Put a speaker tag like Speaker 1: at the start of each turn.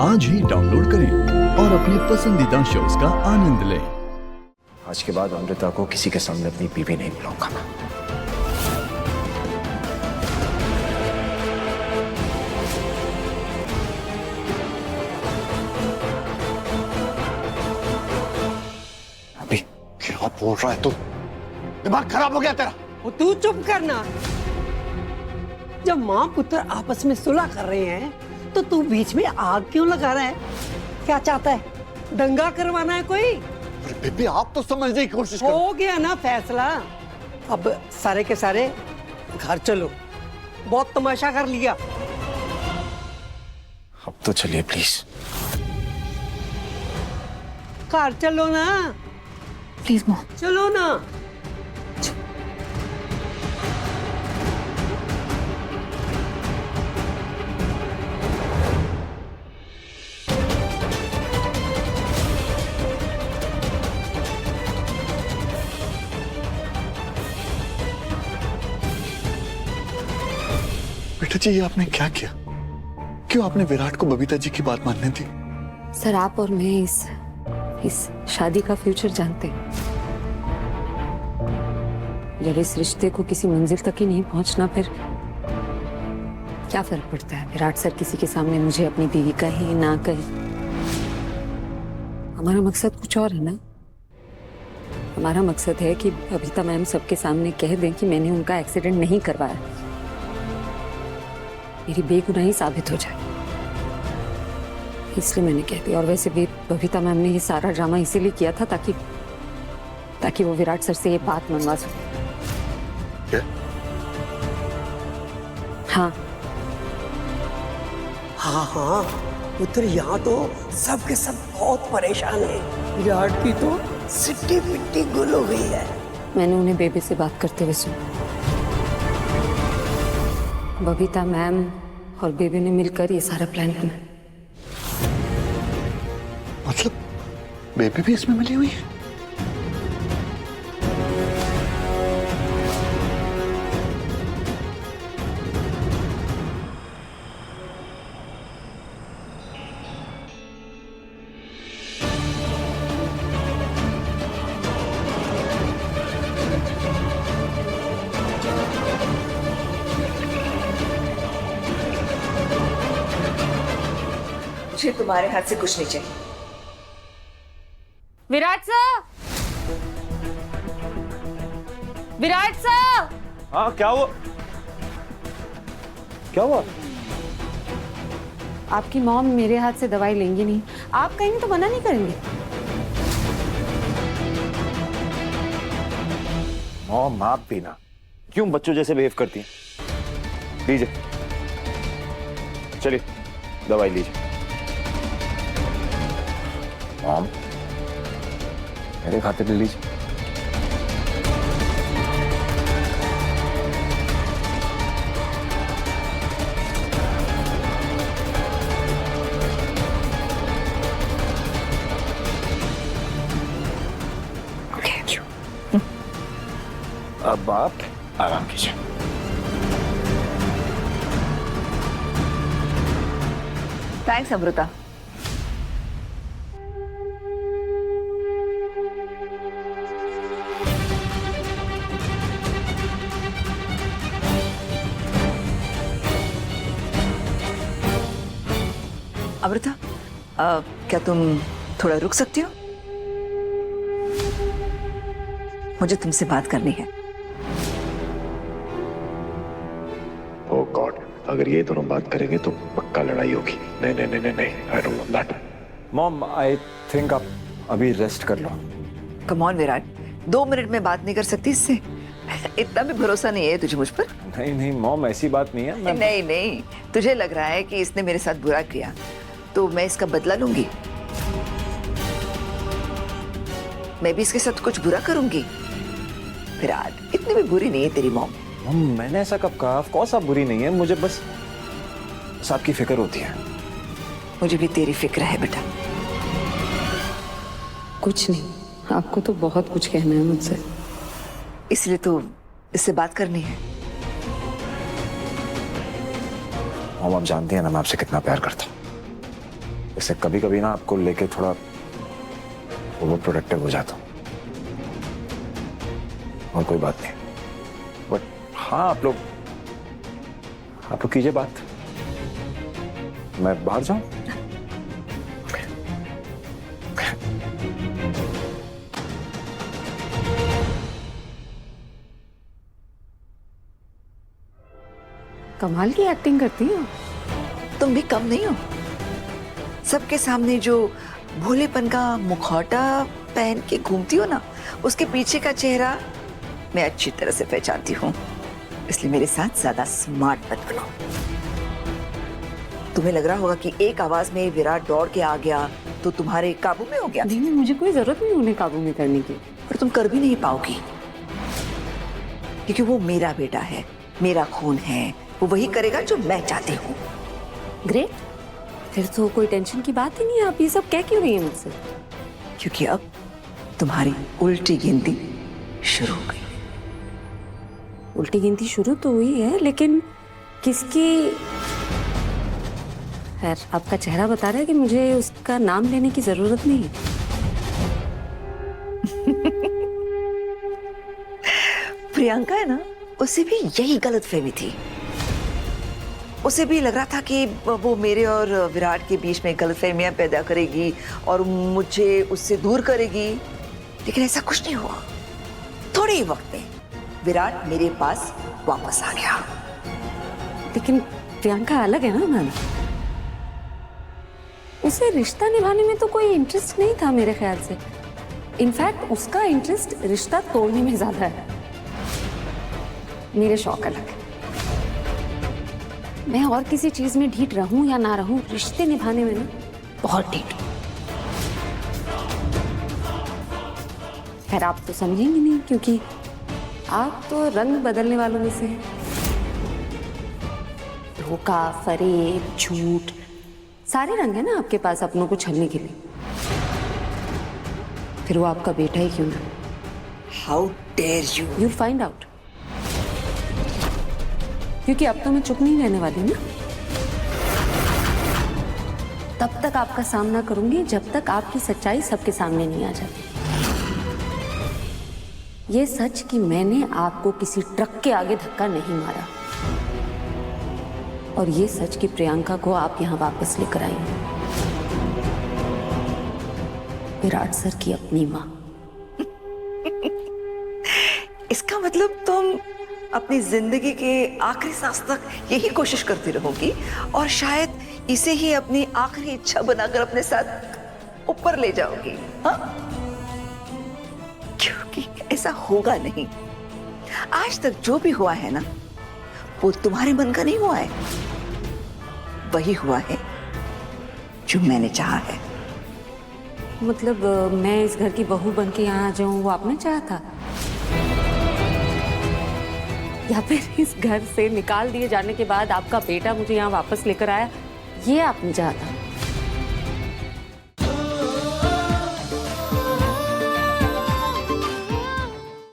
Speaker 1: आज ही डाउनलोड करें और अपने पसंदीदा शोज का आनंद लें।
Speaker 2: आज के बाद अमृता को किसी के सामने अपनी बीवी नहीं बुलाऊंगा मैं। अभी क्या बोल रहा है तू? दिमाग खराब हो गया तेरा?
Speaker 3: वो तू चुप करना। जब माँ पुत्र आपस में सुलह कर रहे हैं तो तू बीच में आग क्यों लगा रहा है? क्या चाहता है? दंगा करवाना है कोई?
Speaker 2: अरे बेबी आप तो समझने की कोशिश करो।
Speaker 3: हो गया ना फैसला। अब सारे के सारे घर चलो, बहुत तमाशा कर लिया।
Speaker 2: अब तो चलिए प्लीज।
Speaker 3: घर चलो ना,
Speaker 4: प्लीज मॉम।
Speaker 3: चलो ना।
Speaker 5: बेटा जी ये आपने क्या किया? क्यों आपने विराट को बबीता जी की बात मानने दी?
Speaker 4: सर आप और मैं इस शादी का फ्यूचर जानते हैं। जब इस रिश्ते को किसी मंजिल तक ही नहीं पहुंचना, फिर क्या फर्क पड़ता है विराट सर किसी के सामने मुझे अपनी बीवी कहे ना कहे। हमारा मकसद कुछ और है ना। हमारा मकसद है कि बबीता मैम सबके सामने कह दें कि मैंने उनका एक्सीडेंट नहीं करवाया, मेरी बेगुनाही साबित हो जाए, इसलिए मैंने कह दिया। और वैसे भी बबीता मैम ने ये सारा ड्रामा इसीलिए किया था ताकि वो विराट सर से ये बात मनवा सके। हाँ
Speaker 3: हाँ हाँ पुत्र, यहाँ तो सब के सब बहुत परेशान हैं। विराट की तो सिट्टी पिट्टी गुल हो गई है।
Speaker 4: मैंने उन्हें बेबी से बात करते हुए सुना। बबीता मैम और बेबी ने मिलकर ये सारा प्लान बनाया।
Speaker 5: मतलब बेबी भी इसमें मिली हुई है?
Speaker 6: मुझे तुम्हारे हाथ से कुछ नहीं चाहिए।
Speaker 4: विराट सर! विराट सर!
Speaker 2: हाँ क्या हुआ? क्या हुआ?
Speaker 4: आपकी मॉम मेरे हाथ से दवाई लेंगी नहीं। आप कहेंगे तो मना नहीं करेंगे?
Speaker 2: मॉम आप भी ना क्यों बच्चों जैसे बिहेव करती हैं? लीजिए, चलिए दवाई लीजिए। मॉम मेरे खाते ले लीजिए। अब आप आराम कीजिए।
Speaker 6: थैंक्स अमृता। अमृता क्या तुम थोड़ा रुक सकती हो? मुझे तुमसे बात करनी है।
Speaker 2: ओह गॉड, अगर ये दोनों बात करेंगे तो पक्का लड़ाई होगी। नहीं नहीं नहीं नहीं, I don't want that. Mom I think आप अभी रेस्ट कर लो।
Speaker 6: कम ऑन विराट, 2 मिनट में बात नहीं कर सकती इससे? इतना भी भरोसा नहीं है तुझे मुझ पर?
Speaker 2: नहीं नहीं मॉम ऐसी बात नहीं है।
Speaker 6: नहीं नहीं, तुझे लग रहा है कि इसने मेरे साथ बुरा किया तो मैं इसका बदला लूंगी। मैं भी इसके साथ कुछ बुरा करूंगी। विराट इतनी भी बुरी नहीं है तेरी मॉम।
Speaker 2: मॉम मैंने ऐसा कब कहा? ऑफ कोर्स आप बुरी नहीं है, मुझे बस आपकी फिक्र होती है।
Speaker 6: मुझे भी तेरी फिक्र है बेटा।
Speaker 4: कुछ नहीं, आपको तो बहुत कुछ कहना है मुझसे।
Speaker 6: इसलिए तो इससे बात करनी है।
Speaker 2: मॉम आप जानती हैं ना मैं आपसे कितना प्यार करता हूँ। इससे कभी कभी ना आपको लेके थोड़ा ओवर प्रोटेक्टिव हो जाता हूँ। और कोई बात नहीं, बट हाँ आप लोग कीजिए बात, मैं बाहर जाऊं।
Speaker 4: कमाल की एक्टिंग करती हो।
Speaker 6: तुम भी कम नहीं हो। सबके सामने जो भोलेपन का मुखौटा पहन के घूमती हो ना, उसके पीछे का चेहरा मैं अच्छी तरह से पहचानती हूँ। इसलिए मेरे साथ ज्यादा स्मार्ट मत बनो। तुम्हें लग रहा होगा कि एक आवाज में विराट दौड़ के आ गया तो तुम्हारे काबू में हो गया।
Speaker 4: दीदी मुझे कोई जरूरत नहीं उन्हें काबू में करने की।
Speaker 6: पर तुम कर भी नहीं पाओगी, क्योंकि वो मेरा बेटा है, मेरा खून है। वो वही करेगा जो मैं चाहती हूँ।
Speaker 4: ग्रेट, फिर तो कोई टेंशन की बात ही नहीं है। आप ये सब कह क्यों रही हैं मुझसे?
Speaker 6: क्योंकि अब तुम्हारी उल्टी गिनती शुरू हो गई।
Speaker 4: उल्टी गिनती शुरू तो हुई है, लेकिन किसकी? खैर, आपका चेहरा बता रहा है कि मुझे उसका नाम लेने की जरूरत नहीं है।
Speaker 6: प्रियंका है ना, उसे भी यही गलतफहमी थी। उसे भी लग रहा था कि वो मेरे और विराट के बीच में गलतफहमियां पैदा करेगी और मुझे उससे दूर करेगी, लेकिन ऐसा कुछ नहीं हुआ। थोड़े ही वक्त में विराट मेरे पास वापस आ गया।
Speaker 4: लेकिन प्रियंका अलग है ना मैम। उसे रिश्ता निभाने में तो कोई इंटरेस्ट नहीं था मेरे ख्याल से। इनफैक्ट उसका इंटरेस्ट रिश्ता तोड़ने में ज्यादा है। मेरे शौक अलग है। मैं और किसी चीज में ढीठ रहूं या ना रहूं, रिश्ते निभाने में ना बहुत ढीठ हूं। खैर, आप तो समझेंगे नहीं, क्योंकि आप तो रंग बदलने वालों में से हैं। धोखा, फरेब, झूठ, सारे रंग है ना आपके पास अपनों को छलने के लिए। फिर वो आपका बेटा ही क्यों ना।
Speaker 6: How dare you.
Speaker 4: You'll find out. क्योंकि अब तो मैं चुप नहीं रहने वाली ना। तब तक आपका सामना करूंगी जब तक आपकी सच्चाई सबके सामने नहीं आ जाती। ये सच कि मैंने आपको किसी ट्रक के आगे धक्का नहीं मारा, और ये सच कि प्रियंका को आप यहां वापस लेकर आई हैं। विराट सर की अपनी मां।
Speaker 6: इसका मतलब तुम अपनी जिंदगी के आखिरी सांस तक यही कोशिश करती रहोगी और शायद इसे ही अपनी आखिरी इच्छा बनाकर अपने साथ ऊपर ले जाओगी, हाँ? क्योंकि ऐसा होगा नहीं। आज तक जो भी हुआ है ना, वो तुम्हारे मन का नहीं हुआ है। वही हुआ है जो मैंने चाहा है।
Speaker 4: मतलब मैं इस घर की बहू बन के यहाँ आ जाऊं, वो आपने चाहा था? या फिर इस घर से निकाल दिए जाने के बाद आपका बेटा मुझे यहाँ वापस लेकर आया, ये आपने चाहा था?